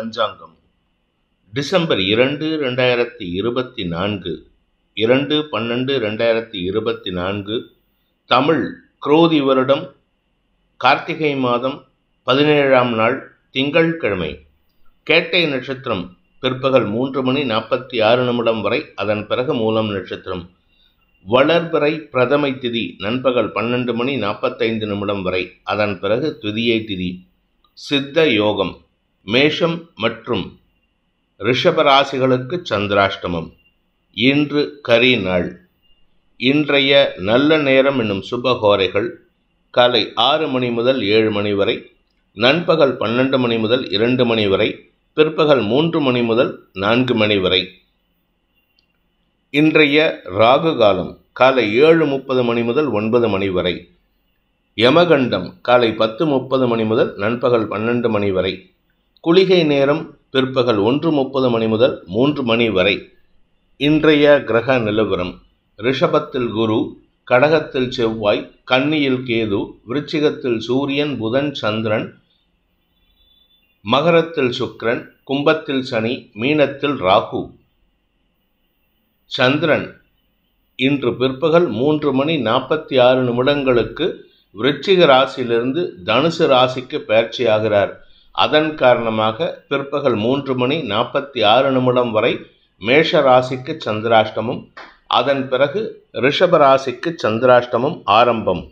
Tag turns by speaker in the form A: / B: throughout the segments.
A: பஞ்சாங்கம் December 2, 2024 2/12/2024 Tamil குரோதி வருடம் கார்த்திகை மாதம் 17ஆம் நாள் திங்கட்கிழமை. கேட்டை நட்சத்திரம் பிற்பகல் 3:46 வரை, அதன் பிறகு மூலம் நட்சத்திரம். வளர்பிறை பிரதமை திதி நண்பகல் 12:45 வரை, அதன் பிறகு துதியை திதி. சித்த யோகம் மேஷம் மற்றும் ரிஷபராசிகளுக்கு சந்திராஷ்டமம். இன்று கரி நாள். இன்றைய நல்ல நேரம் என்னும் சுபகோரைகள் காலை 6 மணி முதல் 7 மணி வரை, நண்பகல் 12 மணி முதல் 2 மணி வரை, பிற்பகல் 3 மணி முதல் 4 மணி வரை. இன்றைய ராகு காலம் காலை 7:30 மணி முதல் 9 மணி வரை. யமகண்டம் காலை 10:30 மணி முதல் நண்பகல் 12 மணி வரை. குளிகை நேரம் பிற்பகல் 1:30 மணி முதல் 3 மணி வரை. இன்றைய கிரக நிலவரம்: ரிஷபத்தில் குரு, கடகத்தில் செவ்வாய், கன்னியில் கேது, விருச்சிகத்தில் சூரியன், புதன், சந்திரன், மகரத்தில் சுக்கிரன், கும்பத்தில் சனி, மீனத்தில் ராகு. சந்திரன் இன்று பிற்பகல் 3:46 விருச்சிக ராசியிலிருந்து தனுசு ராசிக்கு பயிற்சியாகிறார். அதன் காரணமாக பிற்பகல் 3:46 வரை மேஷ ராசிக்கு சந்திராஷ்டமம், அதன் பிறகு ரிஷப ராசிக்கு சந்திராஷ்டமம் ஆரம்பம்.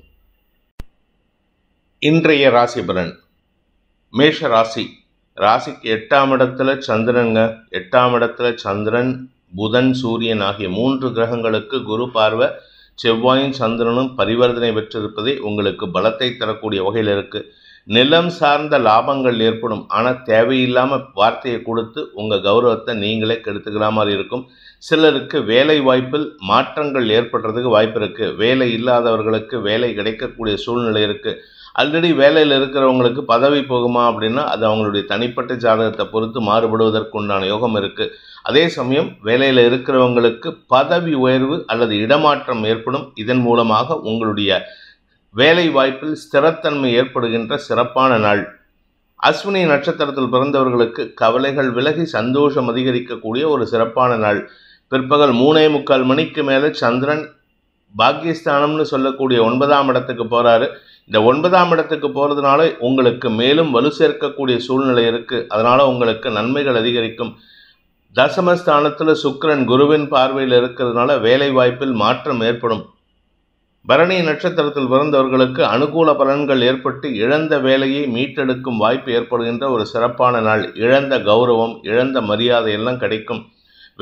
A: இன்றைய ராசி பலன்: மேஷ ராசி. ராசிக்கு 8ஆம் இடத்துல சந்திரங்க. 8ஆம் இடத்துல சந்திரன், புதன், சூரியன் ஆகிய 3 கிரகங்களுக்கு குரு பார்வை, செவ்வாயும் சந்திரனும் பரிவர்த்தனை பெற்றிருப்பதே உங்களுக்கு பலத்தை தரக்கூடிய வகையில் இருக்கு. நிலம் சார்ந்த லாபங்கள் ஏற்படும். ஆனால் தேவையில்லாமல் வார்த்தையை கொடுத்து உங்கள் கௌரவத்தை நீங்களே கெடுத்துக்கிற மாதிரி இருக்கும். சிலருக்கு வேலை வாய்ப்பில் மாற்றங்கள் ஏற்படுறதுக்கு வாய்ப்பு இருக்குது. வேலை இல்லாதவர்களுக்கு வேலை கிடைக்கக்கூடிய சூழ்நிலை இருக்குது. ஆல்ரெடி வேலையில் இருக்கிறவங்களுக்கு பதவி போகுமா அப்படின்னா அது அவங்களுடைய தனிப்பட்ட ஜாதகத்தை பொறுத்து மாறுபடுவதற்குண்டான யோகம் இருக்குது. அதே சமயம் வேலையில் இருக்கிறவங்களுக்கு பதவி உயர்வு அல்லது இடமாற்றம் ஏற்படும். இதன் மூலமாக உங்களுடைய வேலை வாய்ப்பில் ஸ்திரத்தன்மை ஏற்படுகின்ற சிறப்பான நாள். அஸ்வினி நட்சத்திரத்தில் பிறந்தவர்களுக்கு கவலைகள் விலகி சந்தோஷம் அதிகரிக்கக்கூடிய ஒரு சிறப்பான நாள். பிற்பகல் 3:45 மணிக்கு மேலே சந்திரன் பாக்கியஸ்தானம்னு சொல்லக்கூடிய 9ஆம் இடத்துக்கு போகிறாரு. இந்த 9ஆம் இடத்துக்கு போகிறதுனால உங்களுக்கு மேலும் வலு சேர்க்கக்கூடிய சூழ்நிலை இருக்குது. அதனால் உங்களுக்கு நன்மைகள் அதிகரிக்கும். தசமஸ்தானத்தில் சுக்கிரன் குருவின் பார்வையில் இருக்கிறதுனால வேலை வாய்ப்பில் மாற்றம் ஏற்படும். பரணி நட்சத்திரத்தில் பிறந்தவர்களுக்கு அனுகூல பலன்கள் ஏற்பட்டு இழந்த வேலையை மீட்டெடுக்கும் வாய்ப்பு ஏற்படுகின்ற ஒரு சிறப்பான நாள். இழந்த கௌரவம், இழந்த மரியாதை எல்லாம் கிடைக்கும்.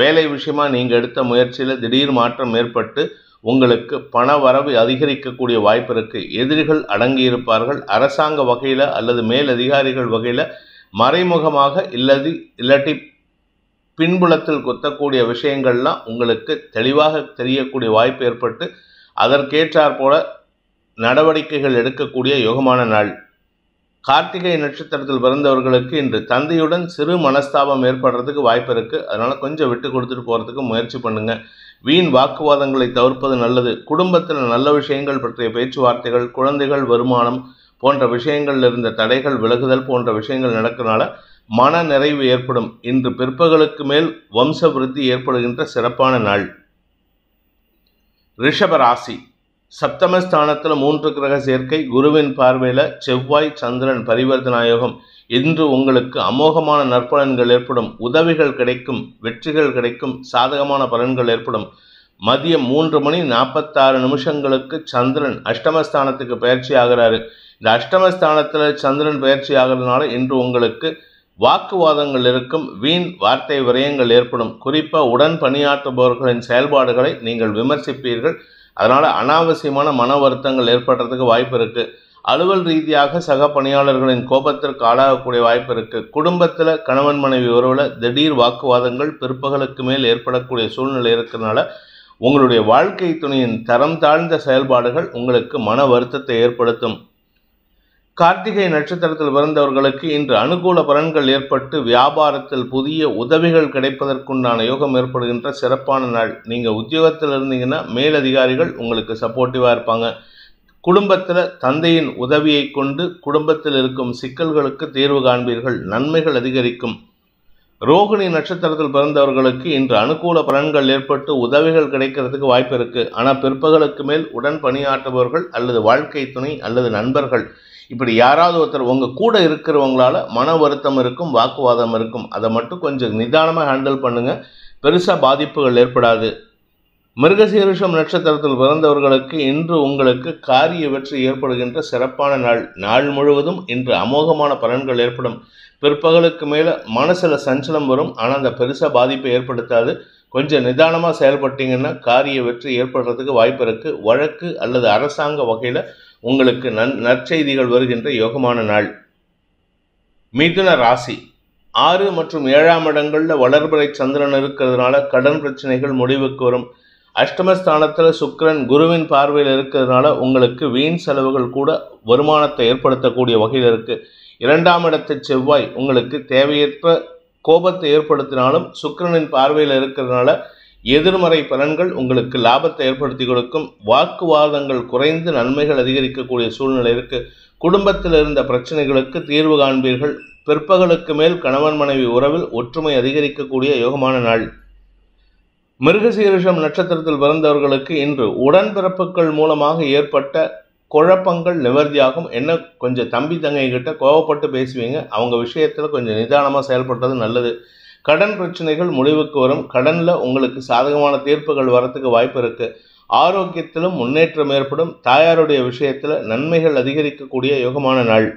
A: வேலை விஷயமா நீங்கள் எடுத்த முயற்சியில் திடீர் மாற்றம் ஏற்பட்டு உங்களுக்கு பண வரவு அதிகரிக்கக்கூடிய வாய்ப்பு இருக்குது. எதிரிகள் அடங்கியிருப்பார்கள். அரசாங்க வகையில் அல்லது மேலதிகாரிகள் வகையில் மறைமுகமாக இல்லாட்டி பின்புலத்தில் கொத்தக்கூடிய விஷயங்கள்லாம் உங்களுக்கு தெளிவாக தெரியக்கூடிய வாய்ப்பு ஏற்பட்டு அதற்கேற்றாற் போல நடவடிக்கைகள் எடுக்கக்கூடிய யோகமான நாள். கார்த்திகை நட்சத்திரத்தில் பிறந்தவர்களுக்கு இன்று தந்தையுடன் சிறு மனஸ்தாபம் ஏற்படுறதுக்கு வாய்ப்பு இருக்குது. அதனால் கொஞ்சம் விட்டு கொடுத்துட்டு போகிறதுக்கு முயற்சி பண்ணுங்கள். வீண் வாக்குவாதங்களை தவிர்ப்பது நல்லது. குடும்பத்தில் நல்ல விஷயங்கள் பற்றிய பேச்சுவார்த்தைகள், குழந்தைகள் வருமானம் போன்ற விஷயங்களில் இருந்த தடைகள் விலகுதல் போன்ற விஷயங்கள் நடக்கிறனால மன நிறைவு ஏற்படும். இன்று பிற்பகலுக்கு மேல் வம்ச விருத்தி ஏற்படுகின்ற சிறப்பான நாள். ரிஷப ராசி. சப்தமஸ்தானத்தில் 3 கிரக சேர்க்கை, குருவின் பார்வையில் செவ்வாய் சந்திரன் பரிவர்த்தனாயோகம். இன்று உங்களுக்கு அமோகமான நற்பலன்கள் ஏற்படும். உதவிகள் கிடைக்கும், வெற்றிகள் கிடைக்கும், சாதகமான பலன்கள் ஏற்படும். மதியம் 3:46 சந்திரன் அஷ்டமஸ்தானத்துக்கு பயிற்சி ஆகிறாரு. இந்த அஷ்டமஸ்தானத்தில் சந்திரன் பயிற்சி ஆகிறதுனால இன்று உங்களுக்கு வாக்குவாதங்கள் இருக்கும். வீண் வார்த்தை விரயங்கள் ஏற்படும். குறிப்பாக உடன் பணியாற்றுபவர்களின் செயல்பாடுகளை நீங்கள் விமர்சிப்பீர்கள். அதனால் அனாவசியமான மன வருத்தங்கள் ஏற்படுறதுக்கு வாய்ப்பு இருக்குது. அலுவல் ரீதியாக சக பணியாளர்களின் கோபத்திற்கு ஆளாகக்கூடிய வாய்ப்பு இருக்குது. குடும்பத்தில் கணவன் மனைவி உறவில் திடீர் வாக்குவாதங்கள் பிற்பகலுக்கு மேல் ஏற்படக்கூடிய சூழ்நிலை இருக்கிறதுனால உங்களுடைய வாழ்க்கை துணையின் தரம் தாழ்ந்த செயல்பாடுகள் உங்களுக்கு மன வருத்தத்தை ஏற்படுத்தும். கார்த்திகை நட்சத்திரத்தில் பிறந்தவர்களுக்கு இன்று அனுகூல பலன்கள் ஏற்பட்டு வியாபாரத்தில் புதிய உதவிகள் கிடைப்பதற்குண்டான யோகம் ஏற்படுகின்ற சிறப்பான நாள். நீங்கள் உத்தியோகத்தில் இருந்தீங்கன்னா மேலதிகாரிகள் உங்களுக்கு சப்போர்ட்டிவாக இருப்பாங்க. குடும்பத்தில் தந்தையின் உதவியை கொண்டு குடும்பத்தில் இருக்கும் சிக்கல்களுக்கு தீர்வு காண்பீர்கள். நன்மைகள் அதிகரிக்கும். ரோகிணி நட்சத்திரத்தில் பிறந்தவர்களுக்கு இன்று அனுகூல பலன்கள் ஏற்பட்டு உதவிகள் கிடைக்கிறதுக்கு வாய்ப்பு இருக்கு. ஆனால் பிற்பகலுக்கு மேல் உடன் பணியாற்றுபவர்கள் அல்லது வாழ்க்கை துணை அல்லது நண்பர்கள் இப்படி யாராவது ஒருத்தர் உங்கள் கூட இருக்கிறவங்களால மன வருத்தம் இருக்கும், வாக்குவாதம் இருக்கும். அதை மட்டும் கொஞ்சம் நிதானமாக ஹேண்டில் பண்ணுங்கள், பெருசாக பாதிப்புகள் ஏற்படாது. மிருகசீரிஷம் நட்சத்திரத்தில் பிறந்தவர்களுக்கு இன்று உங்களுக்கு காரிய வெற்றி ஏற்படுகின்ற சிறப்பான நாள். நாள் முழுவதும் இன்று அமோகமான பலன்கள் ஏற்படும். பிற்பகலுக்கு மேலே மனசில் சஞ்சலம் வரும், ஆனால் அந்த பெருசாக பாதிப்பை ஏற்படுத்தாது. கொஞ்சம் நிதானமாக செயல்பட்டீங்கன்னா காரிய வெற்றி ஏற்படுறதுக்கு வாய்ப்பு இருக்குது. வழக்கு அல்லது அரசாங்க வகையில் உங்களுக்கு நற்செய்திகள் வருகின்ற யோகமான நாள். மிதுன ராசி 6 மற்றும் 7ஆம் இடங்களில் வளர்பிறை சந்திரன் இருக்கிறதுனால கடன் பிரச்சனைகள் முடிவுக்கு வரும். அஷ்டமஸ்தானத்தில் சுக்கிரன் குருவின் பார்வையில் இருக்கிறதுனால உங்களுக்கு வீண் செலவுகள் கூட வருமானத்தை ஏற்படுத்தக்கூடிய வகையில் இருக்குது. 2ஆம் இடத்து செவ்வாய் உங்களுக்கு தேவையற்ற கோபத்தை ஏற்படுத்தினாலும் சுக்கிரனின் பார்வையில் இருக்கிறதுனால எதிர்மறை பலன்கள் உங்களுக்கு லாபத்தை ஏற்படுத்தி கொடுக்கும். வாக்குவாதங்கள் குறைந்து நன்மைகள் அதிகரிக்கக்கூடிய சூழ்நிலை இருக்குது. குடும்பத்தில் இருந்த பிரச்சனைகளுக்கு தீர்வு காண்பீர்கள். பிற்பகலுக்கு மேல் கணவன் மனைவி உறவில் ஒற்றுமை அதிகரிக்கக்கூடிய யோகமான நாள். மிருகசீரிஷம் நட்சத்திரத்தில் பிறந்தவர்களுக்கு இன்று உடன்பிறப்புகள் மூலமாக ஏற்பட்ட குழப்பங்கள் நிவர்த்தியாகும். என்ன கொஞ்சம் தம்பி தங்கைகிட்ட கோவப்பட்டு பேசுவீங்க, அவங்க விஷயத்தில் கொஞ்சம் நிதானமாக செயல்படுறது நல்லது. கடன் பிரச்சனைகள் முடிவுக்கு வரும். கடனில் உங்களுக்கு சாதகமான தீர்ப்புகள் வரத்துக்கு வாய்ப்பு இருக்குது. ஆரோக்கியத்திலும் முன்னேற்றம் ஏற்படும். தாயாருடைய விஷயத்தில் நன்மைகள் அதிகரிக்கக்கூடிய யோகமான நாள்.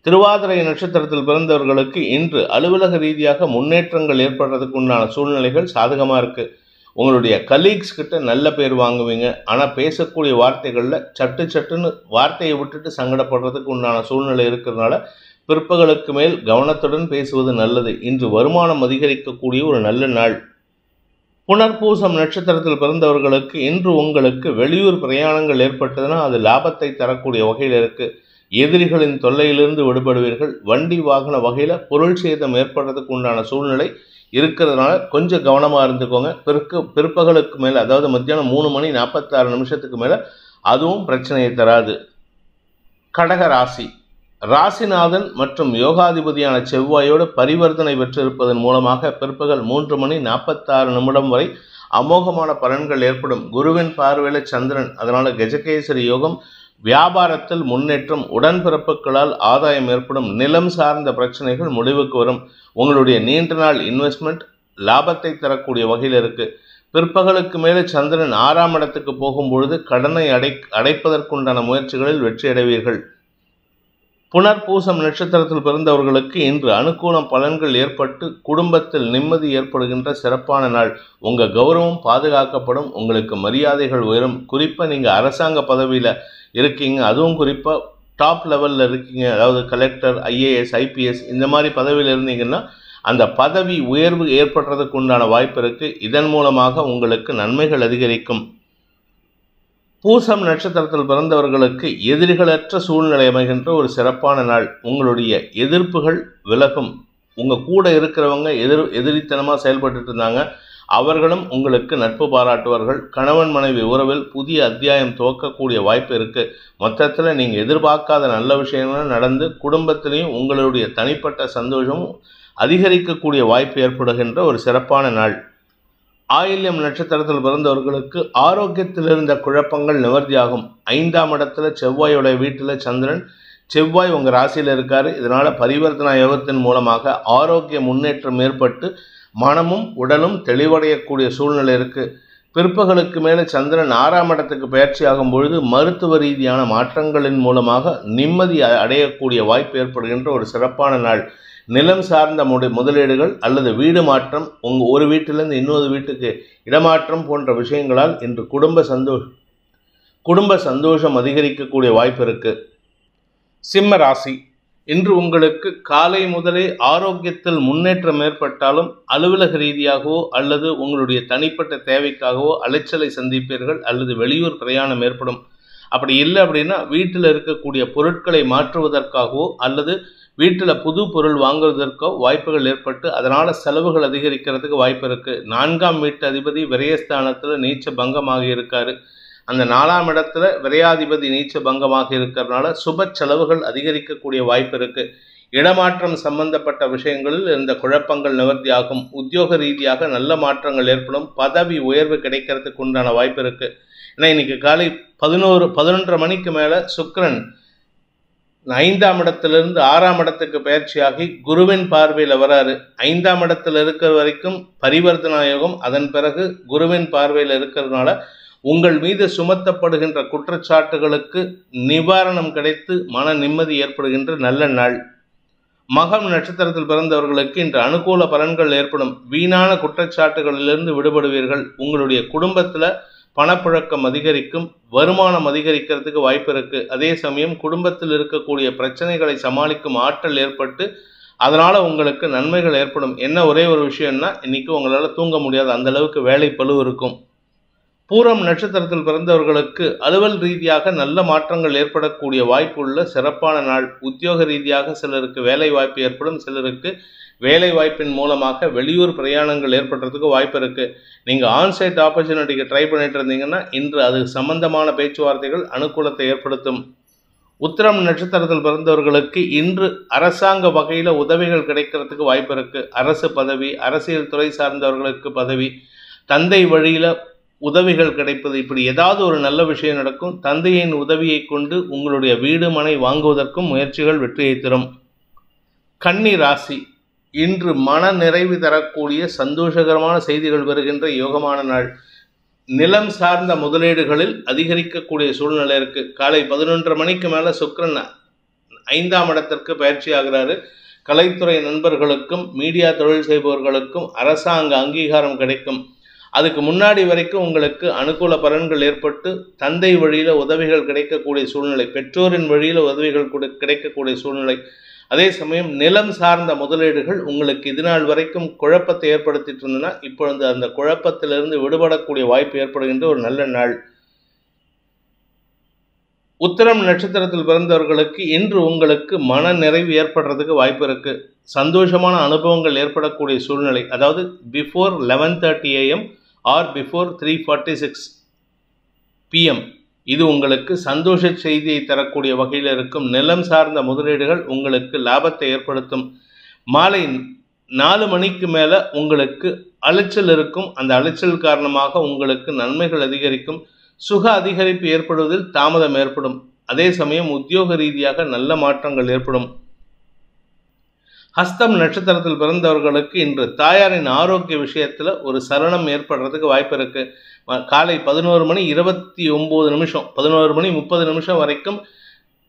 A: திருவாதிரை நட்சத்திரத்தில் பிறந்தவர்களுக்கு இன்று அலுவலக ரீதியாக முன்னேற்றங்கள் ஏற்படுறதுக்கு உண்டான சூழ்நிலைகள் சாதகமாக இருக்குது. உங்களுடைய கலீக்ஸ் கிட்ட நல்ல பேர் வாங்குவீங்க. ஆனால் பேசக்கூடிய வார்த்தைகளில் சட்டுன்னு வார்த்தையை விட்டுட்டு சங்கடப்படுறதுக்கு உண்டான சூழ்நிலை இருக்கிறதுனால பிற்பகலுக்கு மேல் கவனத்துடன் பேசுவது நல்லது. இன்று வருமானம் அதிகரிக்கக்கூடிய ஒரு நல்ல நாள். புனர்பூசம் நட்சத்திரத்தில் பிறந்தவர்களுக்கு இன்று உங்களுக்கு வெளியூர் பிரயாணங்கள் ஏற்பட்டதுன்னா அது லாபத்தை தரக்கூடிய வகையில் இருக்குது. எதிரிகளின் தொல்லையிலிருந்து விடுபடுவீர்கள். வண்டி வாகன வகையில் பொருள் சேதம் ஏற்படுறதுக்கு உண்டான சூழ்நிலை இருக்கிறதுனால கொஞ்சம் கவனமாக இருந்துக்கோங்க. பிற்பகலுக்கு மேலே, அதாவது மத்தியானம் 3:46 மேலே அதுவும் பிரச்சனையை தராது. கடக ராசி ராசிநாதன் மற்றும் யோகாதிபதியான செவ்வாயோடு பரிவர்த்தனை பெற்றிருப்பதன் மூலமாக பிற்பகல் 3:46 வரை அமோகமான பலன்கள் ஏற்படும். குருவின் பார்வையில் சந்திரன், அதனால் கஜகேசரி யோகம். வியாபாரத்தில் முன்னேற்றம். உடன்பிறப்புகளால் ஆதாயம் ஏற்படும். நிலம் சார்ந்த பிரச்சனைகள் முடிவுக்கு வரும். உங்களுடைய நீண்ட நாள் இன்வெஸ்ட்மெண்ட் லாபத்தை தரக்கூடிய வகையில் இருக்குது. பிற்பகலுக்கு மேலே சந்திரன் 6ஆம் இடத்துக்கு போகும்பொழுது கடனை அடைப்பதற்குண்டான முயற்சிகளில் வெற்றி அடைவீர்கள். புனர்பூசம் நட்சத்திரத்தில் பிறந்தவர்களுக்கு இன்று அனுகூலம் பலன்கள் ஏற்பட்டு குடும்பத்தில் நிம்மதி ஏற்படுகின்ற சிறப்பான நாள். உங்கள் கௌரவம் பாதுகாக்கப்படும். உங்களுக்கு மரியாதைகள் உயரும். குறிப்பாக நீங்கள் அரசாங்க பதவியில் இருக்கீங்க, அதுவும் குறிப்பாக டாப் லெவலில் இருக்கீங்க, அதாவது கலெக்டர், ஐஏஎஸ், ஐபிஎஸ் இந்த மாதிரி பதவியில் இருந்தீங்கன்னா அந்த பதவி உயர்வு ஏற்படுறதுக்கு உண்டான வாய்ப்பு இருக்குது. இதன் மூலமாக உங்களுக்கு நன்மைகள் அதிகரிக்கும். பூசம் நட்சத்திரத்தில் பிறந்தவர்களுக்கு எதிரிகளற்ற சூழ்நிலை அமைகின்ற ஒரு சிறப்பான நாள். உங்களுடைய எதிர்ப்புகள் விலகும். உங்கள் கூட இருக்கிறவங்க எதிரித்தனமாக செயல்பட்டு இருந்தாங்க, அவர்களும் உங்களுக்கு நட்பு பாராட்டுவார்கள். கணவன் மனைவி உறவில் புதிய அத்தியாயம் துவக்கக்கூடிய வாய்ப்பு இருக்குது. மொத்தத்தில் நீங்கள் எதிர்பார்க்காத நல்ல விஷயங்கள் நடந்து குடும்பத்திலையும் உங்களுடைய தனிப்பட்ட சந்தோஷமும் அதிகரிக்கக்கூடிய வாய்ப்பு ஏற்படுகின்ற ஒரு சிறப்பான நாள். ஆயில்யம் நட்சத்திரத்தில் பிறந்தவர்களுக்கு ஆரோக்கியத்தில் இருந்த குழப்பங்கள் நிவர்த்தியாகும். 5ஆம் இடத்துல செவ்வாயோடைய வீட்டில் சந்திரன். செவ்வாய் உங்கள் ராசியில் இருக்கார். இதனால் பரிவர்த்தனா யோகத்தின் மூலமாக ஆரோக்கிய முன்னேற்றம் ஏற்பட்டு மனமும் உடலும் தெளிவடையக்கூடிய சூழ்நிலை இருக்குது. பிற்பகலுக்கு மேலே சந்திரன் 6ஆம் இடத்துக்கு பயிற்சியாகும் பொழுது மருத்துவ ரீதியான மாற்றங்களின் மூலமாக நிம்மதி அடையக்கூடிய வாய்ப்பு ஏற்படுகின்ற ஒரு சிறப்பான நாள். நிலம் சார்ந்த முதலீடுகள் அல்லது வீடு மாற்றம், ஒரு வீட்டிலிருந்து இன்னொரு வீட்டுக்கு இடமாற்றம் போன்ற விஷயங்களால் இன்று குடும்ப சந்தோஷம் அதிகரிக்கக்கூடிய வாய்ப்பு இருக்குது. சிம்ம ராசி இன்று உங்களுக்கு காலை முதலே ஆரோக்கியத்தில் முன்னேற்றம் ஏற்பட்டாலும் அலுவலக ரீதியாகவோ அல்லது உங்களுடைய தனிப்பட்ட தேவைக்காகவோ அலைச்சலை சந்திப்பீர்கள் அல்லது வெளியூர் பிரயாணம் ஏற்படும். அப்படி இல்லை அப்படின்னா வீட்டில் இருக்கக்கூடிய பொருட்களை மாற்றுவதற்காகவோ அல்லது வீட்டில் புது பொருள் வாங்குவதற்கோ வாய்ப்புகள் ஏற்பட்டு அதனால் செலவுகள் அதிகரிக்கிறதுக்கு வாய்ப்பு இருக்குது. 4ஆம் வீட்டு அதிபதி விரயஸ்தானத்தில் நீச்ச பங்கமாக இருக்கார். அந்த 4ஆம் இடத்துல விரையாதிபதி நீச்ச பங்கமாக இருக்கிறதுனால சுப செலவுகள் அதிகரிக்கக்கூடிய வாய்ப்பு இருக்குது. இடமாற்றம் சம்பந்தப்பட்ட விஷயங்களில் இருந்த குழப்பங்கள் நிவர்த்தியாகும். உத்தியோக ரீதியாக நல்ல மாற்றங்கள் ஏற்படும். பதவி உயர்வு கிடைக்கிறதுக்கு உண்டான வாய்ப்பு இருக்கு. ஏன்னா இன்னைக்கு காலை 11:30 மணிக்கு மேல சுக்கிரன் 5ஆம் இடத்திலிருந்து 6ஆம் இடத்துக்கு பயிற்சியாகி குருவின் பார்வையில் வராரு. 5ஆம் இடத்துல இருக்கிற வரைக்கும் பரிவர்த்தனா யோகம், அதன் பிறகு குருவின் பார்வையில் இருக்கிறதுனால உங்கள் மீது சுமத்தப்படுகின்ற குற்றச்சாட்டுகளுக்கு நிவாரணம் கிடைத்து மன நிம்மதி ஏற்படுகின்ற நல்ல நாள். மகம் நட்சத்திரத்தில் பிறந்தவர்களுக்கு இன்று அனுகூல பலன்கள் ஏற்படும். வீணான குற்றச்சாட்டுகளிலிருந்து விடுபடுவீர்கள். உங்களுடைய குடும்பத்துல பணப்புழக்கம் அதிகரிக்கும். வருமானம் அதிகரிக்கிறதுக்கு வாய்ப்பு இருக்கு. அதே சமயம் குடும்பத்தில் இருக்கக்கூடிய பிரச்சனைகளை சமாளிக்கும் ஆற்றல் ஏற்பட்டு அதனால உங்களுக்கு நன்மைகள் ஏற்படும். என்ன ஒரே ஒரு விஷயம்னா, இன்னைக்கு உங்களால தூங்க முடியாது, அந்த அளவுக்கு வேலை பளு இருக்கும். பூரம் நட்சத்திரத்தில் பிறந்தவர்களுக்கு அலுவல் ரீதியாக நல்ல மாற்றங்கள் ஏற்படக்கூடிய வாய்ப்பு உள்ள சிறப்பான நாள். உத்தியோக ரீதியாக சிலருக்கு வேலை வாய்ப்பு ஏற்படும். சிலருக்கு வேலை வாய்ப்பின் மூலமாக வெளியூர் பிரயாணங்கள் ஏற்படுறதுக்கு வாய்ப்பு இருக்கு. நீங்க ஆன்சைட் ஆப்பர்ச்சுனிட்டிக்கு ட்ரை பண்ணிட்டு இருந்தீங்கன்னா இன்று அது சம்பந்தமான பேச்சுவார்த்தைகள் அனுகூலத்தை ஏற்படுத்தும். உத்திரம் நட்சத்திரத்தில் பிறந்தவர்களுக்கு இன்று அரசாங்க வகையில உதவிகள் கிடைக்கிறதுக்கு வாய்ப்பு இருக்கு. அரசு பதவி, அரசியல் துறை சார்ந்தவர்களுக்கு பதவி, தந்தை வழியில உதவிகள் கிடைப்பது, இப்படி ஏதாவது ஒரு நல்ல விஷயம் நடக்கும். தந்தையின் உதவியை கொண்டு உங்களுடைய வீடு மனை வாங்குவதற்கும் முயற்சிகள் வெற்றியை தரும். கன்னி ராசி, இன்று மன நிறைவு தரக்கூடிய சந்தோஷகரமான செய்திகள் வருகின்ற யோகமான நாள். நிலம் சார்ந்த முதலீடுகளில் அதிகரிக்கக்கூடிய சூழ்நிலை இருக்கு. காலை 11:30 மணிக்கு மேல சுக்கிரன் 5ஆம் இடத்திற்கு பயிற்சி ஆகிறாரு. கலைத்துறை நண்பர்களுக்கும் மீடியா தொழில் செய்பவர்களுக்கும் அரசாங்க அங்கீகாரம் கிடைக்கும். அதுக்கு முன்னாடி வரைக்கும் உங்களுக்கு அனுகூல பலன்கள் ஏற்பட்டு தந்தை வழியில உதவிகள் கிடைக்கக்கூடிய சூழ்நிலை, பெற்றோரின் வழியில உதவிகள் கிடைக்கக்கூடிய சூழ்நிலை. அதே சமயம் நிலம் சார்ந்த முதலீடுகள் உங்களுக்கு இதுநாள் வரைக்கும் குழப்பத்தை ஏற்படுத்திட்டு இருந்ததுன்னா இப்பொழுது அந்த குழப்பத்திலிருந்து விடுபடக்கூடிய வாய்ப்பு ஏற்படுகின்ற ஒரு நல்ல நாள். உத்திரம் நட்சத்திரத்தில் பிறந்தவர்களுக்கு இன்று உங்களுக்கு மன நிறைவு ஏற்படுறதுக்கு வாய்ப்பு இருக்கு. சந்தோஷமான அனுபவங்கள் ஏற்படக்கூடிய சூழ்நிலை, அதாவது before 11:30 AM or before 3:46 PM, இது உங்களுக்கு சந்தோஷ செய்தியை தரக்கூடிய வகையில் இருக்கும். நிலம் சார்ந்த முதலீடுகள் உங்களுக்கு லாபத்தை ஏற்படுத்தும். மாலை 4 மணிக்கு மேல உங்களுக்கு அலைச்சல் இருக்கும். அந்த அலைச்சல் காரணமாக உங்களுக்கு நன்மைகள் அதிகரிக்கும். சுக அதிகரிப்பு ஏற்படுவதில் தாமதம் ஏற்படும். அதே சமயம் உத்தியோக ரீதியாக நல்ல மாற்றங்கள் ஏற்படும். ஹஸ்தம் நட்சத்திரத்தில் பிறந்தவர்களுக்கு இன்று தாயாரின் ஆரோக்கிய விஷயத்துல ஒரு சலனம் ஏற்படுறதுக்கு வாய்ப்பு இருக்கு. காலை 11:29 11:30 வரைக்கும்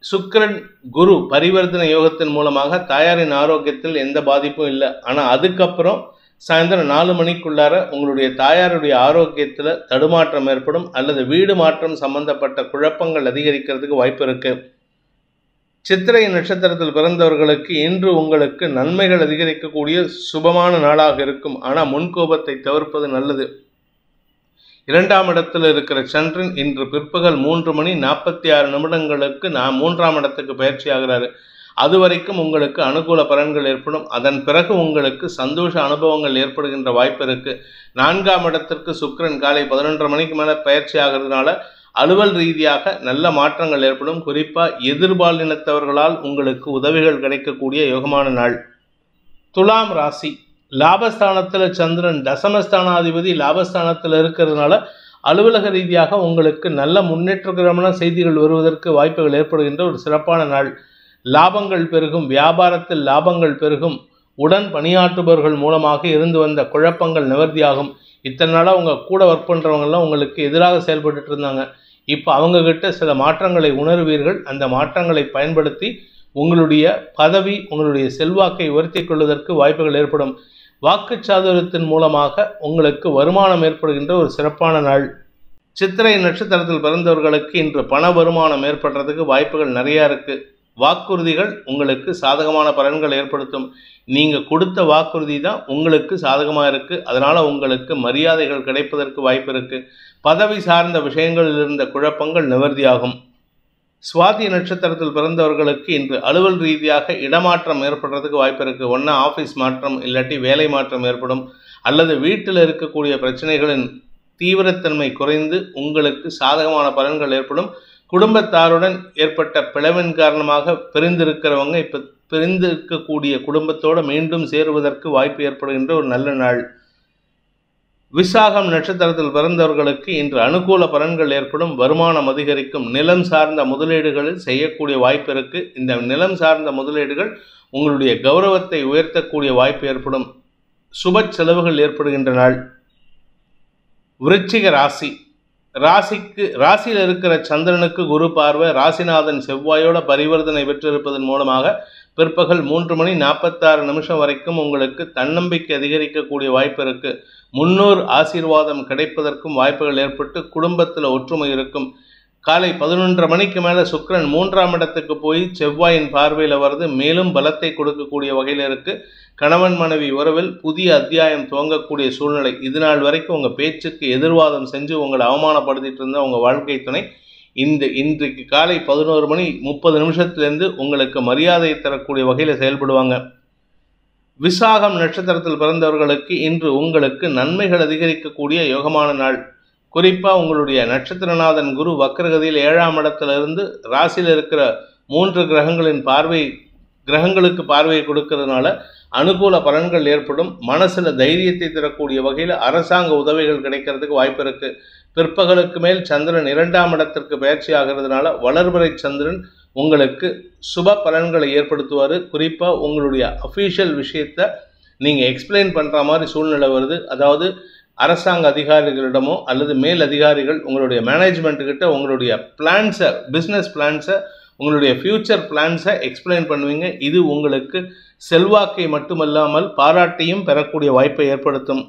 A: சுக்கிரன் குரு பரிவர்த்தனை யோகத்தின் மூலமாக தாயாரின் ஆரோக்கியத்தில் எந்த பாதிப்பும் இல்லை. ஆனா அதுக்கப்புறம் சாயந்தரம் 4 மணிக்குள்ளார உங்களுடைய தாயாருடைய ஆரோக்கியத்துல தடுமாற்றம் ஏற்படும் அல்லது வீடு மாற்றம் சம்பந்தப்பட்ட குழப்பங்கள் அதிகரிக்கிறதுக்கு வாய்ப்பு இருக்கு. சித்திரை நட்சத்திரத்தில் பிறந்தவர்களுக்கு இன்று உங்களுக்கு நன்மைகள் அதிகரிக்கக்கூடிய சுபமான நாளாக இருக்கும். ஆனால் முன்கோபத்தை தவிர்ப்பது நல்லது. 2ஆம் இடத்தில் இருக்கிற சந்திரன் இன்று பிற்பகல் 3:46 3ஆம் இடத்துக்கு பயிற்சி ஆகிறாரு. அது வரைக்கும் உங்களுக்கு அனுகூல பலன்கள் ஏற்படும். அதன் பிறகு உங்களுக்கு சந்தோஷ அனுபவங்கள் ஏற்படுகின்ற வாய்ப்பு இருக்கு. 4ஆம் இடத்திற்கு சுக்கிரன் காலை 11:30 மணிக்கு மேல பயிற்சி ஆகிறதுனால அலுவல் ரீதியாக நல்ல மாற்றங்கள் ஏற்படும். குறிப்பா எதிர்பாலினத்தவர்களால் உங்களுக்கு உதவிகள் கிடைக்கக்கூடிய யோகமான நாள். துலாம் ராசி, லாபஸ்தானத்துல சந்திரன் தசமஸ்தானாதிபதி லாபஸ்தானத்தில் இருக்கிறதுனால அலுவலக ரீதியாக உங்களுக்கு நல்ல முன்னேற்றகரமான செய்திகள் வருவதற்கு வாய்ப்புகள் ஏற்படுகின்ற ஒரு சிறப்பான நாள். லாபங்கள் பெருகும். வியாபாரத்தில் லாபங்கள் பெருகும். உடன் பணியாற்றுபவர்கள் மூலமாக இருந்து வந்த குழப்பங்கள் நிவர்த்தியாகும். இத்தனை நாளாக உங்கள் கூட ஒர்க் பண்ணுறவங்கெல்லாம் உங்களுக்கு எதிராக செயல்பட்டு இருந்தாங்க. இப்போ அவங்கக்கிட்ட சில மாற்றங்களை உணர்வீர்கள். அந்த மாற்றங்களை பயன்படுத்தி உங்களுடைய பதவி, உங்களுடைய செல்வாக்கை உயர்த்தி கொள்வதற்கு வாய்ப்புகள் ஏற்படும். வாக்குச்சாதுரியத்தின் மூலமாக உங்களுக்கு வருமானம் ஏற்படுகின்ற ஒரு சிறப்பான நாள். சித்திரை நட்சத்திரத்தில் பிறந்தவர்களுக்கு இன்று பண வருமானம் ஏற்படுறதுக்கு வாய்ப்புகள் நிறையா இருக்குது. வாக்குறுதிகள் உங்களுக்கு சாதகமான பலன்கள் ஏற்படுத்தும். நீங்கள் கொடுத்த வாக்குறுதி தான் உங்களுக்கு சாதகமாக இருக்குது. அதனால் உங்களுக்கு மரியாதைகள் கிடைப்பதற்கு வாய்ப்பு இருக்குது. பதவி சார்ந்த விஷயங்களில் இருந்த குழப்பங்கள் நிவர்த்தியாகும். சுவாதி நட்சத்திரத்தில் பிறந்தவர்களுக்கு இன்று அலுவல் ரீதியாக இடமாற்றம் ஏற்படுறதுக்கு வாய்ப்பு இருக்குது. ஒன்றா ஆஃபீஸ் மாற்றம் இல்லாட்டி வேலை மாற்றம் ஏற்படும். அல்லது வீட்டில் இருக்கக்கூடிய பிரச்சனைகளின் தீவிரத்தன்மை குறைந்து உங்களுக்கு சாதகமான பலன்கள் ஏற்படும். குடும்பத்தாருடன் ஏற்பட்ட பிளவின் காரணமாக பிரிந்திருக்கிறவங்க இப்போ பிரிந்து இருக்கக்கூடிய குடும்பத்தோடு மீண்டும் சேருவதற்கு வாய்ப்பு ஏற்படுகின்ற ஒரு நல்ல நாள். விசாகம் நட்சத்திரத்தில் பிறந்தவர்களுக்கு இன்று அனுகூல பலன்கள் ஏற்படும். வருமானம் அதிகரிக்கும். நிலம் சார்ந்த முதலீடுகளில் செய்யக்கூடிய வாய்ப்பு இருக்கு. இந்த நிலம் சார்ந்த முதலீடுகள் உங்களுடைய கௌரவத்தை உயர்த்தக்கூடிய வாய்ப்பு ஏற்படும். சுப செலவுகள் ஏற்படுகின்ற நாள். விருச்சிக ராசி. ராசியில் இருக்கிற சந்திரனுக்கு குரு பார்வை ராசிநாதன் செவ்வாயோட பரிவர்த்தனை பெற்றிருப்பதன் மூலமாக பிற்பகல் 3:46 வரைக்கும் உங்களுக்கு தன்னம்பிக்கை அதிகரிக்கக்கூடிய வாய்ப்பு இருக்கு. முன்னோர் ஆசீர்வாதம் கிடைப்பதற்கும் வாய்ப்புகள் ஏற்பட்டு குடும்பத்தில் ஒற்றுமை இருக்கும். காலை 11:30 மணிக்கு மேலே சுக்கிரன் 3ஆம் இடத்துக்கு போய் செவ்வாயின் பார்வையில் வருது. மேலும் பலத்தை கொடுக்கக்கூடிய வகையில் இருக்கு. கணவன் மனைவி உறவில் புதிய அத்தியாயம் துவங்கக்கூடிய சூழ்நிலை. இது நாள் வரைக்கும் உங்கள் பேச்சுக்கு எதிர்வாதம் செஞ்சு உங்களை அவமானப்படுத்திட்டு இருந்த உங்கள் வாழ்க்கை துணை இன்றைக்கு காலை 11:30 உங்களுக்கு மரியாதை தரக்கூடிய வகையில் செயல்படுவாங்க. விசாகம் நட்சத்திரத்தில் பிறந்தவர்களுக்கு இன்று உங்களுக்கு நன்மைகள் அதிகரிக்கக்கூடிய யோகமான நாள். குறிப்பாக உங்களுடைய நட்சத்திரநாதன் குரு வக்ரகதியில் 7ஆம் இடத்திலிருந்து ராசியில் இருக்கிற 3 கிரகங்களுக்கு பார்வையை கொடுக்கறதுனால அனுகூல பலன்கள் ஏற்படும். மனசில் தைரியத்தை தரக்கூடிய வகையில் அரசாங்க உதவிகள் கிடைக்கிறதுக்கு வாய்ப்பு இருக்கு. பிற்பகலுக்கு மேல் சந்திரன் 2ஆம் இடத்திற்கு பயிற்சி ஆகிறதுனால வளர்பிறை சந்திரன் உங்களுக்கு சுப பலன்களை ஏற்படுத்துவார். குறிப்பாக உங்களுடைய அஃபீஷியல் விஷயத்தை நீங்கள் எக்ஸ்பிளைன் பண்ணுற மாதிரி சூழ்நிலை வருது. அதாவது அரசாங்க அதிகாரிகளிடமோ அல்லது மேல் அதிகாரிகள் உங்களுடைய மேனேஜ்மெண்ட்டுக்கிட்ட உங்களுடைய பிளான்ஸை, பிஸ்னஸ் பிளான்ஸை, உங்களுடைய ஃப்யூச்சர் பிளான்ஸை எக்ஸ்பிளைன் பண்ணுவீங்க. இது உங்களுக்கு செல்வாக்கை மட்டுமல்லாமல் பாராட்டியும் பெறக்கூடிய வாய்ப்பை ஏற்படுத்தும்.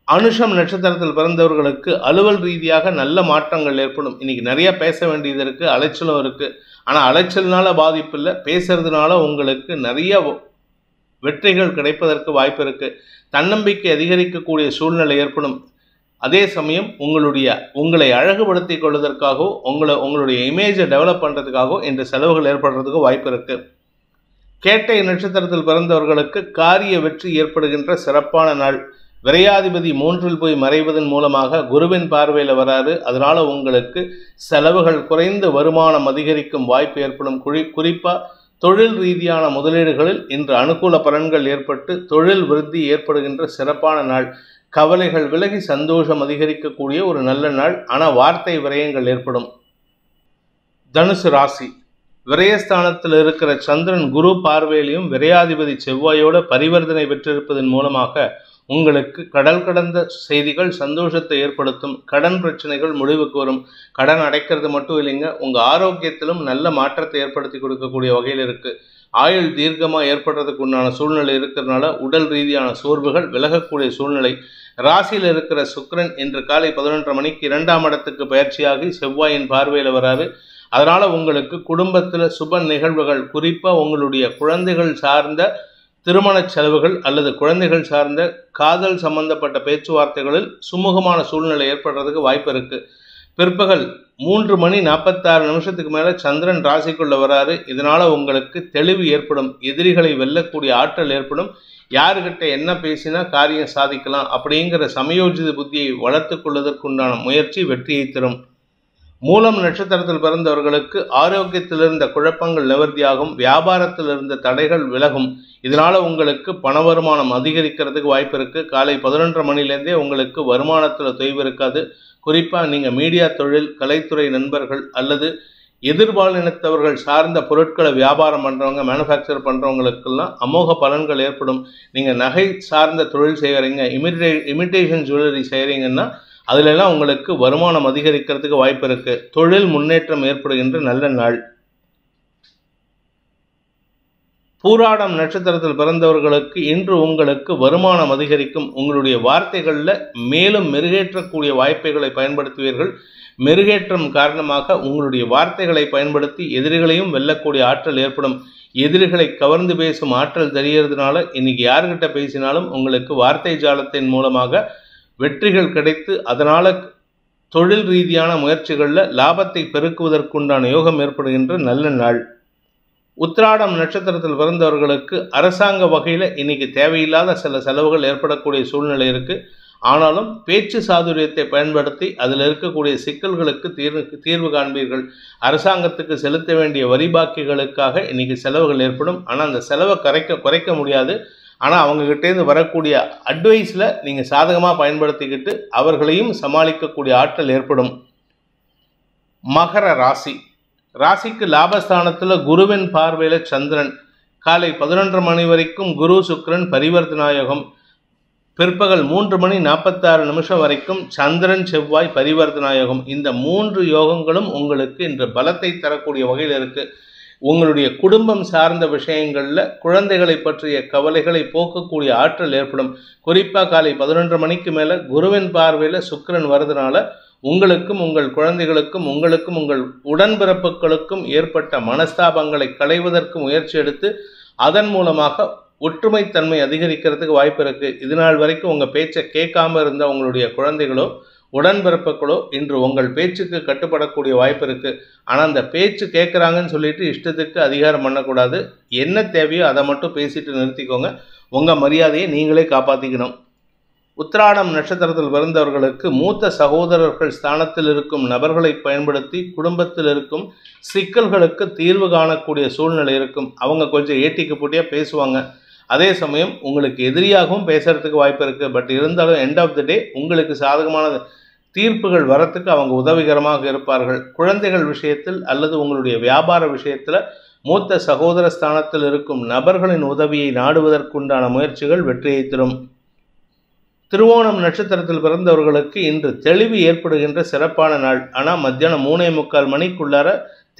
A: அனுஷம் நட்சத்திரத்தில் பிறந்தவர்களுக்கு அலுவல் ரீதியாக நல்ல மாற்றங்கள் ஏற்படும். இன்னைக்கு நிறைய பேச வேண்டியது இருக்குது, அலைச்சலும் இருக்குது. ஆனால் அலைச்சல்னால பாதிப்பு இல்லை, பேசுறதுனால உங்களுக்கு நிறைய வெற்றிகள் கிடைப்பதற்கு வாய்ப்பு இருக்குது. தன்னம்பிக்கை அதிகரிக்கக்கூடிய சூழ்நிலை ஏற்படும். அதே சமயம் உங்களை அழகுபடுத்திக் கொள்வதற்காகவோ உங்களுடைய இமேஜை டெவலப் பண்ணுறதுக்காகவோ இந்த செலவுகள் ஏற்படுறதுக்கு வாய்ப்பு இருக்குது. கேட்டை நட்சத்திரத்தில் பிறந்தவர்களுக்கு காரிய வெற்றி ஏற்படுகின்ற சிறப்பான நாள். விரையாதிபதி 3இல் போய் மறைவதன் மூலமாக குருவின் பார்வையில் வராரு. அதனால உங்களுக்கு செலவுகள் குறைந்து வருமானம் அதிகரிக்கும் வாய்ப்பு ஏற்படும். குறிப்பாக தொழில் ரீதியான முதலீடுகளில் இன்று அனுகூல பலன்கள் ஏற்பட்டு தொழில் விருத்தி ஏற்படுகின்ற சிறப்பான நாள். கவலைகள் விலகி சந்தோஷம் அதிகரிக்கக்கூடிய ஒரு நல்ல நாள். ஆனால் வார்த்தை விரயங்கள் ஏற்படும். தனுசு ராசி. விரயஸ்தானத்தில் இருக்கிற சந்திரன் குரு பார்வையிலையும் விரையாதிபதி செவ்வாயோட பரிவர்த்தனை பெற்றிருப்பதன் மூலமாக உங்களுக்கு கடல் கடந்த செய்திகள் சந்தோஷத்தை ஏற்படுத்தும். கடன் பிரச்சனைகள் முடிவுக்கு வரும். கடன் அடைக்கிறது மட்டும் இல்லைங்க, உங்கள் ஆரோக்கியத்திலும் நல்ல மாற்றத்தை ஏற்படுத்தி கொடுக்கக்கூடிய வகையில் இருக்குது. ஆயுள் தீர்க்கமாக ஏற்படுறதுக்கு உண்டான சூழ்நிலை இருக்கிறதுனால உடல் ரீதியான சோர்வுகள் விலகக்கூடிய சூழ்நிலை. ராசியில் இருக்கிற சுக்கிரன் இன்று காலை 11:30 மணிக்கு 2ஆம் இடத்துக்கு பயிற்சியாகி செவ்வாயின் பார்வையில் வராரு. அதனால் உங்களுக்கு குடும்பத்தில் சுப நிகழ்வுகள், குறிப்பாக உங்களுடைய குழந்தைகள் சார்ந்த திருமண செலவுகள் அல்லது குழந்தைகள் சார்ந்த காதல் சம்பந்தப்பட்ட பேச்சுவார்த்தைகளில் சுமூகமான சூழ்நிலை ஏற்படுறதுக்கு வாய்ப்பு இருக்குது. பிற்பகல் 3:46 மேலே சந்திரன் ராசிக்குள்ள வராரு. இதனால் உங்களுக்கு தெளிவு ஏற்படும். எதிரிகளை வெல்லக்கூடிய ஆற்றல் ஏற்படும். யாருக்கிட்ட என்ன பேசினா காரியம் சாதிக்கலாம் அப்படிங்கிற சமயோஜித புத்தியை வளர்த்து கொள்வதற்குண்டான முயற்சி வெற்றியை தரும். மூலம் நட்சத்திரத்தில் பிறந்தவர்களுக்கு ஆரோக்கியத்தில் இருந்த குழப்பங்கள் நிவர்த்தியாகும். வியாபாரத்தில் இருந்த தடைகள் விலகும். இதனால் உங்களுக்கு பண வருமானம் அதிகரிக்கிறதுக்கு வாய்ப்பு இருக்குது. காலை 11:30 மணிலேருந்தே உங்களுக்கு வருமானத்தில் தொய்வு இருக்காது. குறிப்பாக நீங்கள் மீடியா தொழில், கலைத்துறை நண்பர்கள் அல்லது எதிர்பாலினத்தவர்கள் சார்ந்த பொருட்களை வியாபாரம் பண்ணுறவங்க, மேனுஃபேக்சர் பண்ணுறவங்களுக்கெல்லாம் அமோக பலன்கள் ஏற்படும். நீங்கள் நகை சார்ந்த தொழில் செய்கிறீங்க, இமிட்டேஷன் ஜுவல்லரி செய்கிறீங்கன்னா அதிலெல்லாம் உங்களுக்கு வருமானம் அதிகரிக்கிறதுக்கு வாய்ப்பு இருக்குது. தொழில் முன்னேற்றம் ஏற்படுகின்ற நல்ல நாள். பூராடம் நட்சத்திரத்தில் பிறந்தவர்களுக்கு இன்று உங்களுக்கு வருமானம் அதிகரிக்கும். உங்களுடைய வார்த்தைகளில் மேலும் மெருகேற்றக்கூடிய வாய்ப்புகளை பயன்படுத்துவீர்கள். மெருகேற்றம் காரணமாக உங்களுடைய வார்த்தைகளை பயன்படுத்தி எதிரிகளையும் வெல்லக்கூடிய ஆற்றல் ஏற்படும். எதிரிகளை கவர்ந்து பேசும் ஆற்றல் தெரியறதுனால இன்னைக்கு யார்கிட்ட பேசினாலும் உங்களுக்கு வார்த்தை ஜாலத்தின் மூலமாக வெற்றிகள் கிடைத்து அதனால் தொழில் ரீதியான முயற்சிகளில் லாபத்தை பெருக்குவதற்குண்டான யோகம் ஏற்படுகின்ற நல்ல நாள். உத்திராடம் நட்சத்திரத்தில் பிறந்தவர்களுக்கு அரசாங்க வகையில் இன்னைக்கு தேவையில்லாத சில செலவுகள் ஏற்படக்கூடிய சூழ்நிலை இருக்குது. ஆனாலும் பேச்சு சாதுரியத்தை பயன்படுத்தி அதில் இருக்கக்கூடிய சிக்கல்களுக்கு தீர்வு காண்பீர்கள். அரசாங்கத்துக்கு செலுத்த வேண்டிய வரி பாக்கிகளுக்காக இன்னைக்கு செலவுகள் ஏற்படும். ஆனால் அந்த செலவை குறைக்க முடியாது. ஆனால் அவங்ககிட்டேருந்து வரக்கூடிய அட்வைஸில் நீங்கள் சாதகமாக பயன்படுத்திக்கிட்டு அவர்களையும் சமாளிக்கக்கூடிய ஆற்றல் ஏற்படும். மகர ராசி. ராசிக்கு லாபஸ்தானத்தில் குருவின் பார்வையில் சந்திரன். காலை 11 மணி வரைக்கும் குரு சுக்கிரன் பரிவர்த்தனா யோகம். பிற்பகல் 3:46 வரைக்கும் சந்திரன் செவ்வாய் பரிவர்த்தனா யோகம். இந்த 3 யோகங்களும் உங்களுக்கு இன்று பலத்தை தரக்கூடிய வகையில் இருக்கு. உங்களுடைய குடும்பம் சார்ந்த விஷயங்களில் குழந்தைகளை பற்றிய கவலைகளை போக்கக்கூடிய ஆற்றல் ஏற்படும். குறிப்பாக காலை 11 மணிக்கு மேலே குருவின் பார்வையில் சுக்கிரன் வருதுனால உங்களுக்கும் உங்கள் குழந்தைகளுக்கும் உங்களுக்கும் உங்கள் உடன்பிறப்புகளுக்கும் ஏற்பட்ட மனஸ்தாபங்களை களைவதற்கு முயற்சி எடுத்து அதன் மூலமாக ஒற்றுமைத்தன்மை அதிகரிக்கிறதுக்கு வாய்ப்பு இருக்குது. இதுநாள் வரைக்கும் உங்கள் பேச்சை கேட்காம இருந்த உங்களுடைய குழந்தைகளோ உடன்பிறப்புகளோ இன்று உங்கள் பேச்சுக்கு கட்டுப்படக்கூடிய வாய்ப்பு இருக்குது. ஆனால் அந்த பேச்சு கேட்குறாங்கன்னு சொல்லிட்டு இஷ்டத்துக்கு அதிகாரம் பண்ணக்கூடாது. என்ன தேவையோ அதை மட்டும் பேசிட்டு நிறுத்திக்கோங்க. உங்கள் மரியாதையை நீங்களே காப்பாற்றிக்கணும். உத்திராடம் நட்சத்திரத்தில் பிறந்தவர்களுக்கு மூத்த சகோதரர்கள் ஸ்தானத்தில் இருக்கும் நபர்களை பயன்படுத்தி குடும்பத்தில் இருக்கும் சிக்கல்களுக்கு தீர்வு காணக்கூடிய சூழ்நிலை இருக்கும். அவங்க கொஞ்சம் ஏட்டிக்கு போட்டியாக பேசுவாங்க. அதே சமயம் உங்களுக்கு எதிரியாகவும் பேசுறதுக்கு வாய்ப்பு இருக்குது. பட் இருந்தாலும் எண்ட் ஆஃப் த டே உங்களுக்கு சாதகமான தீர்ப்புகள் வரத்துக்கு அவங்க உதவிகரமாக இருப்பார்கள். குழந்தைகள் விஷயத்தில் அல்லது உங்களுடைய வியாபார விஷயத்தில் மூத்த சகோதர ஸ்தானத்தில் இருக்கும் நபர்களின் உதவியை நாடுவதற்குண்டான முயற்சிகள் வெற்றியை தரும். திருவோணம் நட்சத்திரத்தில் பிறந்தவர்களுக்கு இன்று தெளிவு ஏற்படுகின்ற சிறப்பான நாள். ஆனால் மத்தியானம் 3:45 மணிக்குள்ளார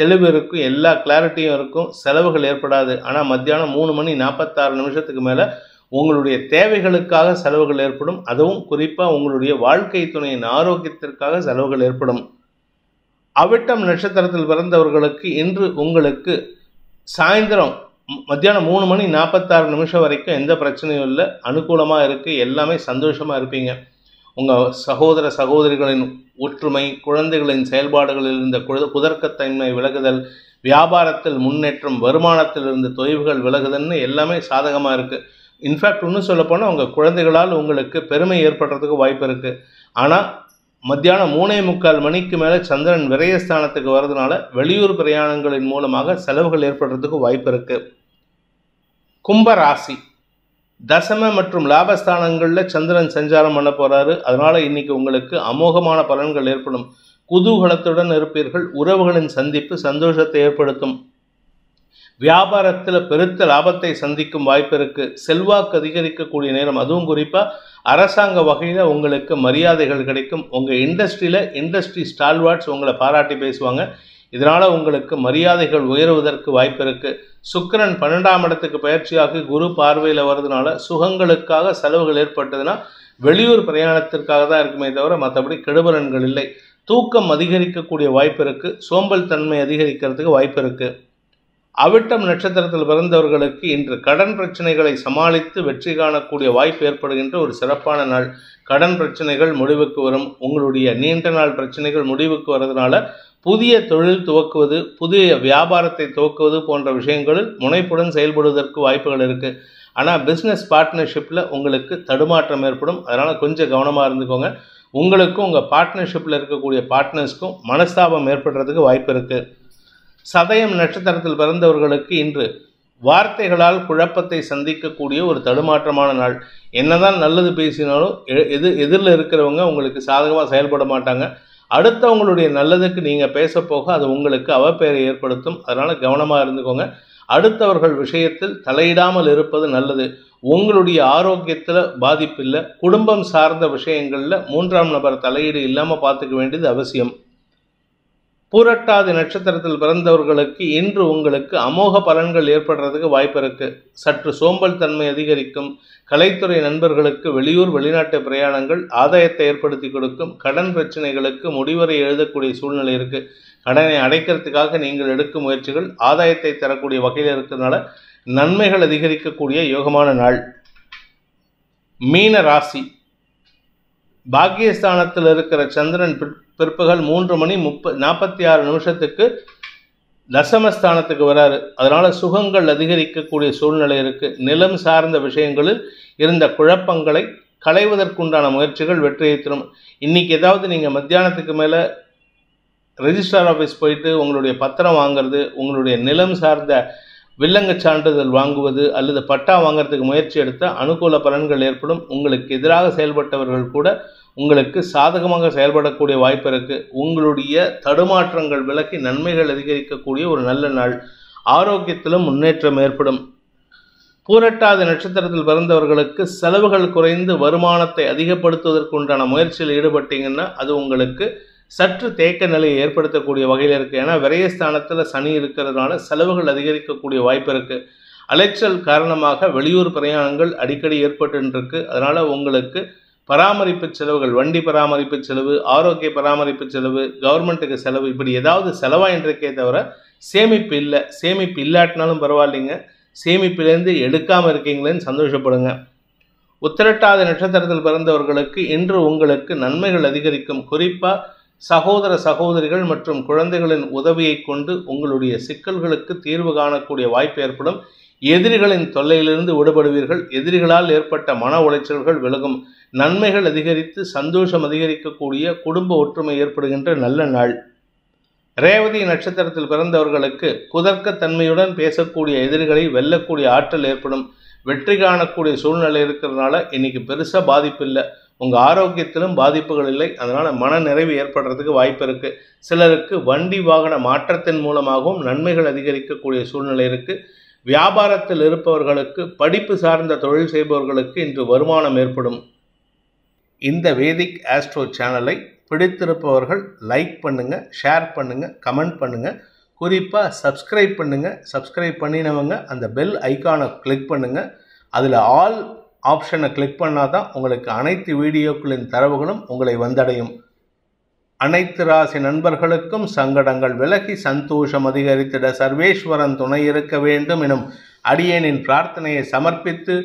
A: தெளிவு இருக்கும், எல்லா கிளாரிட்டியும் இருக்கும், செலவுகள் ஏற்படாது. ஆனால் மத்தியானம் 3:46 மேலே உங்களுடைய தேவைகளுக்காக செலவுகள் ஏற்படும். அதுவும் குறிப்பாக உங்களுடைய வாழ்க்கை துணையின் ஆரோக்கியத்திற்காக செலவுகள் ஏற்படும். அவிட்டம் நட்சத்திரத்தில் பிறந்தவர்களுக்கு இன்று உங்களுக்கு சாயந்தரம் மத்தியானம் 3:46 வரைக்கும் எந்த பிரச்சனையும் இல்லை, அனுகூலமாக இருக்குது, எல்லாமே சந்தோஷமாக இருப்பீங்க. உங்கள் சகோதர சகோதரிகளின் ஒற்றுமை, குழந்தைகளின் செயல்பாடுகளில் இருந்த குதர்க்கத்தன்மை விலகுதல், வியாபாரத்தில் முன்னேற்றம், வருமானத்தில் இருந்த தொய்வுகள் விலகுதல்னு எல்லாமே சாதகமாக இருக்குது. இன்ஃபேக்ட் இன்னும் சொல்லப்போனால் உங்கள் குழந்தைகளால் உங்களுக்கு பெருமை ஏற்படுறதுக்கு வாய்ப்பு இருக்குது. ஆனால் மத்தியானம் 3:45 மேலே சந்திரன் விரயஸ்தானத்துக்கு வர்றதுனால வெளியூர் பிரயாணங்களின் மூலமாக செலவுகள் ஏற்படுறதுக்கு வாய்ப்பு இருக்குது. கும்பராசி. தசம மற்றும் லாபஸ்தானங்களில் சந்திரன் சஞ்சாரம் பண்ண போகிறாரு. அதனால் இன்றைக்கி உங்களுக்கு அமோகமான பலன்கள் ஏற்படும். குதூகலத்துடன் இருப்பீர்கள். உறவுகளின் சந்திப்பு சந்தோஷத்தை ஏற்படுத்தும். வியாபாரத்தில் பெருத்த லாபத்தை சந்திக்கும் வாய்ப்பு இருக்குது. செல்வாக்கு அதிகரிக்கக்கூடிய நேரம். அதுவும் குறிப்பாக அரசாங்க வகையில் உங்களுக்கு மரியாதைகள் கிடைக்கும். உங்கள் இண்டஸ்ட்ரி ஸ்டால்வார்ட்ஸ் உங்களை பாராட்டி பேசுவாங்க. இதனால் உங்களுக்கு மரியாதைகள் உயருவதற்கு வாய்ப்பு இருக்குது. சுக்கிரன் 12ஆம் இடத்துக்கு பயிற்சியாகி குரு பார்வையில் வர்றதுனால சுகங்களுக்காக செலவுகள் ஏற்பட்டதுன்னா வெளியூர் பிரயாணத்திற்காக தான் இருக்குமே தவிர மற்றபடி கெடுபலன்கள் இல்லை. தூக்கம் அதிகரிக்கக்கூடிய வாய்ப்பு இருக்குது. சோம்பல் தன்மை அதிகரிக்கிறதுக்கு வாய்ப்பு இருக்குது. அவிட்டம் நட்சத்திரத்தில் பிறந்தவர்களுக்கு இன்று கடன் பிரச்சனைகளை சமாளித்து வெற்றி காணக்கூடிய வாய்ப்பு ஏற்படுகின்ற ஒரு சிறப்பான நாள். கடன் பிரச்சனைகள் முடிவுக்கு வரும். உங்களுடைய நீண்ட நாள் பிரச்சனைகள் முடிவுக்கு வர்றதுனால புதிய தொழில் துவக்குவது, புதிய வியாபாரத்தை துவக்குவது போன்ற விஷயங்களில் முனைப்புடன் செயல்படுவதற்கு வாய்ப்புகள் இருக்குது. ஆனால் பிஸ்னஸ் பார்ட்னர்ஷிப்பில் உங்களுக்கு தடுமாற்றம் ஏற்படும். அதனால் கொஞ்சம் கவனமாக இருந்துக்கோங்க. உங்களுக்கும் உங்கள் பார்ட்னர்ஷிப்பில் இருக்கக்கூடிய பார்ட்னர்ஸ்க்கும் மனஸ்தாபம் ஏற்படுறதுக்கு வாய்ப்பு இருக்குது. சதயம் நட்சத்திரத்தில் பிறந்தவர்களுக்கு இன்று வார்த்தைகளால் குழப்பத்தை சந்திக்கக்கூடிய ஒரு தடுமாற்றமான நாள். என்னதான் நல்லது பேசினாலும் எதிரில் இருக்கிறவங்க உங்களுக்கு சாதகமாக செயல்பட மாட்டாங்க. அடுத்தவங்களுடைய நல்லதுக்கு நீங்கள் பேச போக அது உங்களுக்கு அவப்பெயரை ஏற்படுத்தும். அதனால் கவனமாக இருந்துக்கோங்க. அடுத்தவர்கள் விஷயத்தில் தலையிடாமல் இருப்பது நல்லது. உங்களுடைய ஆரோக்கியத்தில் பாதிப்பில்லை. குடும்பம் சார்ந்த விஷயங்களில் 3ஆம் நபர் தலையீடு இல்லாமல் பார்த்துக்க வேண்டியது அவசியம். பூரட்டாதி நட்சத்திரத்தில் பிறந்தவர்களுக்கு இன்று உங்களுக்கு அமோக பலன்கள் ஏற்படுறதுக்கு வாய்ப்பு இருக்குது. சற்று சோம்பல் தன்மை அதிகரிக்கும். கலைத்துறை நண்பர்களுக்கு வெளியூர் வெளிநாட்டு பிரயாணங்கள் ஆதாயத்தை ஏற்படுத்தி கொடுக்கும். கடன் பிரச்சனைகளுக்கு முடிவரை எழுதக்கூடிய சூழ்நிலை இருக்குது. கடனை அடைக்கிறதுக்காக நீங்கள் எடுக்கும் முயற்சிகள் ஆதாயத்தை தரக்கூடிய வகையில் இருக்கிறதுனால நன்மைகள் அதிகரிக்கக்கூடிய யோகமான நாள். மீன ராசி. பாக்கியஸ்தானத்தில் இருக்கிற சந்திரன் பிற்பகல் 3:46 தசமஸ்தானத்துக்கு வராரு. அதனால் சுகங்கள் அதிகரிக்கக்கூடிய சூழ்நிலை இருக்குது. நிலம் சார்ந்த விஷயங்களில் இருந்த குழப்பங்களை களைவதற்குண்டான முயற்சிகள் வெற்றியை தரும். இன்றைக்கி ஏதாவது நீங்கள் மத்தியானத்துக்கு மேலே ரெஜிஸ்ட்ரார் ஆஃபீஸ் போயிட்டு உங்களுடைய பத்திரம் வாங்கிறது, உங்களுடைய நிலம் சார்ந்த வில்லங்க சான்றிதழ் வாங்குவது அல்லது பட்டா வாங்கிறதுக்கு முயற்சி எடுத்தால் அனுகூல பலன்கள் ஏற்படும். உங்களுக்கு எதிராக செயல்பட்டவர்கள் கூட உங்களுக்கு சாதகமாக செயல்படக்கூடிய வாய்ப்பு இருக்குது. உங்களுடைய தடுமாற்றங்கள் விலக்கி நன்மைகள் அதிகரிக்கக்கூடிய ஒரு நல்ல நாள். ஆரோக்கியத்திலும் முன்னேற்றம் ஏற்படும். பூரட்டாதி நட்சத்திரத்தில் பிறந்தவர்களுக்கு செலவுகள் குறைந்து வருமானத்தை அதிகப்படுத்துவதற்குண்டான முயற்சியில் ஈடுபட்டீங்கன்னா அது உங்களுக்கு சற்று தேக்க நிலையை ஏற்படுத்தக்கூடிய வகையில் இருக்குது. ஏன்னா விரயஸ்தானத்தில் சனி இருக்கிறதுனால செலவுகள் அதிகரிக்கக்கூடிய வாய்ப்பு இருக்குது. அலைச்சல் காரணமாக வெளியூர் பிரயாணங்கள் அடிக்கடி ஏற்பட்டுருக்கு. அதனால் உங்களுக்கு பராமரிப்பு செலவுகள், வண்டி பராமரிப்பு செலவு, ஆரோக்கிய பராமரிப்பு செலவு, கவர்மெண்ட்டுக்கு செலவு, இப்படி ஏதாவது செலவாயின்றிருக்கே தவிர சேமிப்பு இல்லை. சேமிப்பு இல்லாட்டினாலும் பரவாயில்லைங்க, சேமிப்பிலேருந்து எடுக்காமல் இருக்கீங்களேன்னு சந்தோஷப்படுங்க. உத்திரட்டாதி நட்சத்திரத்தில் பிறந்தவர்களுக்கு இன்று உங்களுக்கு நன்மைகள் அதிகரிக்கும். குறிப்பாக சகோதர சகோதரிகள் மற்றும் குழந்தைகளின் உதவியை கொண்டு உங்களுடைய சிக்கல்களுக்கு தீர்வு காணக்கூடிய வாய்ப்பு ஏற்படும். எதிரிகளின் தொல்லையிலிருந்து விடுபடுவீர்கள். எதிரிகளால் ஏற்பட்ட மன உளைச்சல்கள் விலகும். நன்மைகள் அதிகரித்து சந்தோஷம் அதிகரிக்கக்கூடிய குடும்ப ஒற்றுமை ஏற்படுகின்ற நல்ல நாள். ரேவதி நட்சத்திரத்தில் பிறந்தவர்களுக்கு குதர்க்கத்தன்மையுடன் பேசக்கூடிய எதிரிகளை வெல்லக்கூடிய ஆற்றல் ஏற்படும். வெற்றி காணக்கூடிய சூழ்நிலை இருக்கிறதுனால இன்றைக்கி பெருசாக பாதிப்பு இல்லை. உங்கள் ஆரோக்கியத்திலும் பாதிப்புகள் இல்லை. அதனால் மன நிறைவு ஏற்படுறதுக்கு வாய்ப்பு இருக்குது. சிலருக்கு வண்டி வாகன மாற்றத்தின் மூலமாகவும் நன்மைகள் அதிகரிக்கக்கூடிய சூழ்நிலை இருக்குது. வியாபாரத்தில் இருப்பவர்களுக்கு, படிப்பு சார்ந்த தொழில் செய்பவர்களுக்கு இன்று வருமானம் ஏற்படும். இந்த வேதிக் ஆஸ்ட்ரோ சேனலை பிடித்திருப்பவர்கள் லைக் பண்ணுங்கள், ஷேர் பண்ணுங்கள், கமெண்ட் பண்ணுங்கள். குறிப்பாக சப்ஸ்கிரைப் பண்ணுங்கள். சப்ஸ்கிரைப் பண்ணினவங்க அந்த பெல் ஐக்கானை கிளிக் பண்ணுங்கள். அதில் ஆல் ஆப்ஷனை கிளிக் பண்ணால் தான் உங்களுக்கு அனைத்து வீடியோக்களின் தரவுகளும் உங்களை வந்தடையும். அனைத்து ராசி நண்பர்களுக்கும் சங்கடங்கள் விலகி சந்தோஷம் அதிகரித்திட சர்வேஸ்வரன் துணை இருக்க வேண்டும் எனும் அடியேனின் பிரார்த்தனையை சமர்ப்பித்து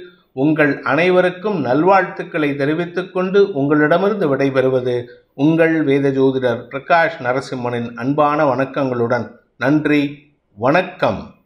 A: உங்கள் அனைவருக்கும் நல்வாழ்த்துக்களை தெரிவித்துக் கொண்டு உங்களிடமிருந்து விடைபெறுவது உங்கள் வேத ஜோதிடர் பிரகாஷ் நரசிம்மனின் அன்பான வணக்கங்களுடன். நன்றி, வணக்கம்.